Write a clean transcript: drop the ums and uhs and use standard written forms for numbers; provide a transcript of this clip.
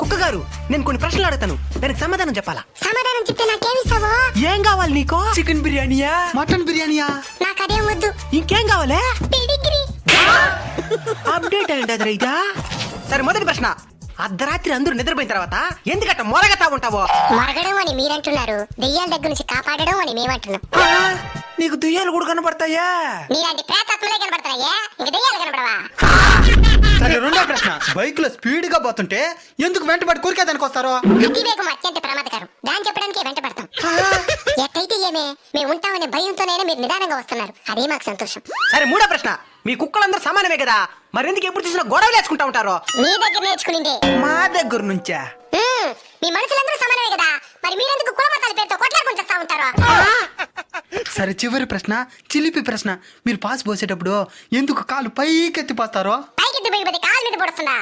కుక్క గారు, నేను కొన్ని ప్రశ్నలు అడుగుతాను, దానికి సమాధానం చెప్పాలా? సమాధానం చెప్తే నాకేమిస్తావో? ఏం కావాలి నీకో? చికెన్ బిర్యానీయా, మటన్ బిర్యానీయా? నాకు అదేం వద్దు. ఇంకేం కావాలే? పెడిగ్రీ. అప్డేట్ అయ్యింది రైతా. సరే, మొదటి ప్రశ్న. అర్ధరాత్రి అందరూ నిద్రపోయిన తర్వాత ఎందుకట్ట మొరగతా ఉంటావో? మరగడం అని మీరంటున్నారు, దెయ్యాల దగ్గర నుంచి కాపాడడం అని మేమంటున్నాం. నీకు దుయ్యాలు కూడా కనపడతాయా? మీలాంటి ప్రేతాత్మలే కనబడతాయా? ఇంక దెయ్యాలు కనబడవా? సరే, రెండో ప్రశ్న. బైక్ లో స్పీడ్ గా పోతుంటే ఎందుకు వెంటబడి కొరికేదానికి వస్తారు? అతివేగం అత్యంత ప్రమాదకరం, దాన్ని చెప్పడానికి వెంట పడతాం. ఎట్టయితే ఏమే, మేము ఉంటామనే భయంతోనైనా మీరు నిదానంగా వస్తున్నారు, అదే మాకు సంతోషం. సరే, మూడో ప్రశ్న. మీ కుక్కలందరూ సమానమే కదా, మరెందుకు ఎప్పుడు చూసినా గొడవలు వేసుకుంటా ఉంటారో? మీ దగ్గర నేర్చుకునిందే. మా దగ్గర నుంచా? మీ మనుషులందరూ సమానమే కదా, మరి మీరెందుకు కులమతాల పేరుతో కొట్లాడుకుంటూ చేస్తా ఉంటారు? సరే, చివరి ప్రశ్న, చిలిపి ప్రశ్న. మీరు పాస్ పోసేటప్పుడు ఎందుకు కాలు పైకెత్తి పోస్తారో? పైకి దిబ్బకి కాలు మీద పడుతున్నా.